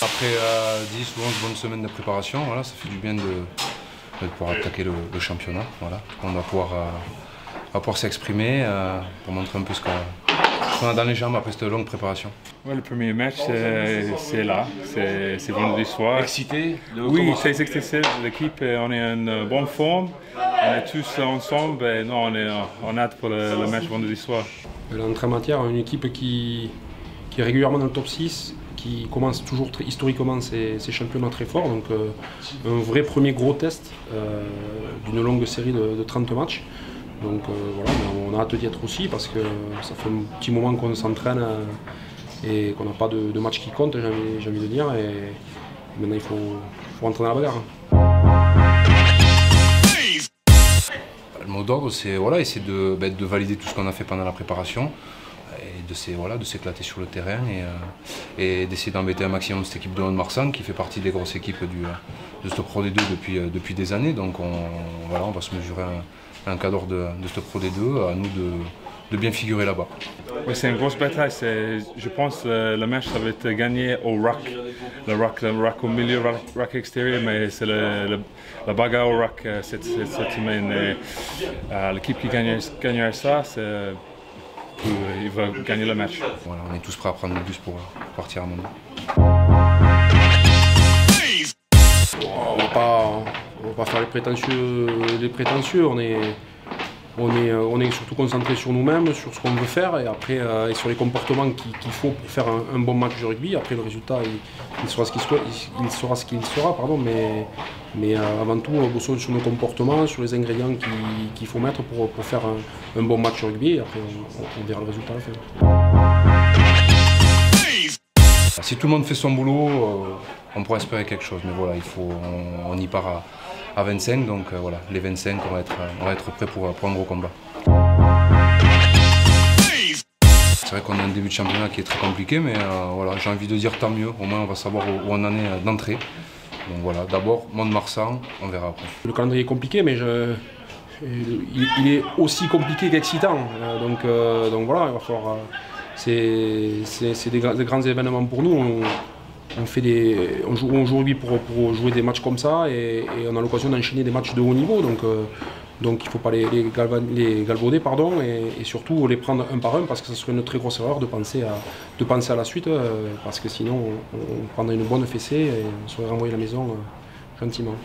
Après 10 ou 11 bonnes semaines de préparation, voilà, ça fait du bien de pouvoir attaquer le championnat. Voilà. On va pouvoir s'exprimer pour montrer un peu ce qu'on a dans les jambes après cette longue préparation. Ouais, le premier match, c'est là, c'est vendredi soir. Excité? Oui, très excité. L'équipe, on est en bonne forme. On est tous ensemble. Et non, on a hâte pour le match vendredi soir. L'entrée en matière, une équipe qui est régulièrement dans le top 6, qui commence toujours historiquement ses championnats très forts. Donc un vrai premier gros test d'une longue série de 30 matchs. Donc voilà, on a hâte d'y être aussi parce que ça fait un petit moment qu'on s'entraîne et qu'on n'a pas de match qui compte, j'ai envie de dire. Et maintenant il faut rentrer dans la bagarre. Le mot d'ordre, c'est voilà, essayer de valider tout ce qu'on a fait pendant la préparation et de s'éclater sur le terrain et d'essayer d'embêter un maximum cette équipe de Mont-de-Marsan qui fait partie des grosses équipes de ce Pro D2 depuis des années. Donc on va se mesurer un cadre de ce Pro D2, à nous de bien figurer là-bas. Oui, c'est une grosse bataille. Je pense que le match ça va être gagné au rack. Le rack au milieu, le rack extérieur, mais c'est la bagarre au rack cette semaine. L'équipe qui gagnerait ça, il va gagner le match. Voilà, on est tous prêts à prendre le bus pour partir à Montmartre. On va pas faire les prétentieux. On est surtout concentré sur nous-mêmes, sur ce qu'on veut faire et après et sur les comportements qu'il faut pour faire un bon match de rugby. Après le résultat, il sera ce qu'il sera, pardon, mais avant tout, bossons sur nos comportements, sur les ingrédients qu'il faut mettre pour faire un bon match de rugby et après on verra le résultat à la fin. Si tout le monde fait son boulot, on pourra espérer quelque chose, mais voilà, on y part à 25, donc voilà, les 25, on va être prêts pour un gros combat. C'est vrai qu'on a un début de championnat qui est très compliqué, mais voilà, j'ai envie de dire tant mieux, au moins on va savoir où on en est d'entrée. Donc voilà, d'abord Mont-de-Marsan, on verra après. Le calendrier est compliqué, mais il est aussi compliqué qu'excitant, donc voilà, il va falloir... C'est des grands événements pour nous. On joue au rugby pour jouer des matchs comme ça et on a l'occasion d'enchaîner des matchs de haut niveau. Donc il ne faut pas les galvauder et surtout les prendre un par un parce que ce serait une très grosse erreur de penser à la suite parce que sinon on prendrait une bonne fessée et on serait renvoyé à la maison gentiment.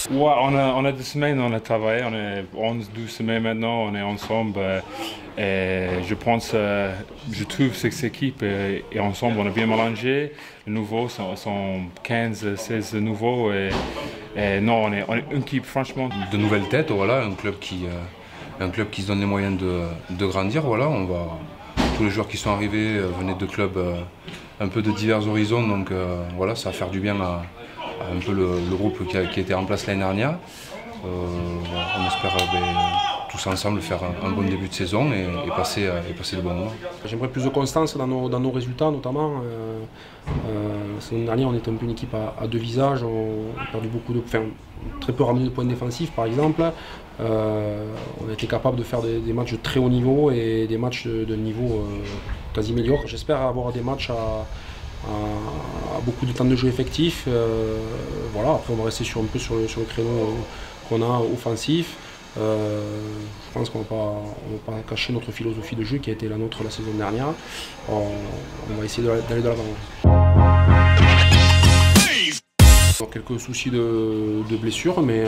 Ouais, on a 2 semaines, on a travaillé, on est 11-12 semaines maintenant, on est ensemble et je trouve que cette équipe est ensemble, on a bien mélangé, les nouveaux sont 15-16 nouveaux et non, on est une équipe franchement. De nouvelles têtes, voilà, un club qui se donne les moyens de grandir, voilà, tous les joueurs qui sont arrivés venaient de clubs un peu de divers horizons, donc voilà, ça va faire du bien à un peu le groupe qui était en place l'année dernière. On espère tous ensemble faire un bon début de saison et passer de bons moments. J'aimerais plus de constance dans nos résultats notamment. L'année dernière on était un peu une équipe à 2 visages, on a perdu très peu ramené de points défensifs par exemple. On a été capable de faire des matchs de très haut niveau et des matchs de niveau quasi médiocre. J'espère avoir des matchs à beaucoup de temps de jeu effectif. Voilà, après on va rester un peu sur le créneau qu'on a offensif. Je pense qu'on ne va pas cacher notre philosophie de jeu qui a été la nôtre la saison dernière. On va essayer d'aller de l'avant. Quelques soucis de blessures, mais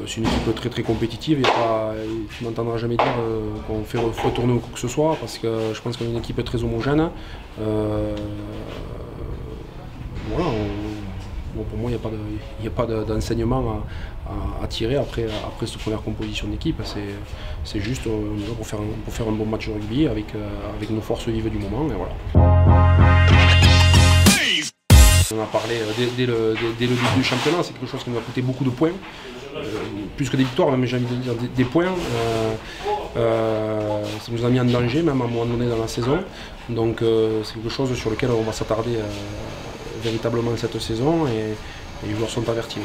c'est une équipe très très compétitive et tu n'entendras jamais dire qu'on fait retourner ou quoi que ce soit parce que je pense qu'on est une équipe très homogène. Voilà, pour moi il n'y a pas d'enseignement à tirer après cette première composition d'équipe. C'est juste pour faire un bon match de rugby avec nos forces vives du moment et voilà. On a parlé dès le début du championnat, c'est quelque chose qui nous a coûté beaucoup de points, plus que des victoires, même j'ai envie de dire des points. Ça nous a mis en danger même à un moment donné dans la saison, donc c'est quelque chose sur lequel on va s'attarder véritablement cette saison et les joueurs sont avertis.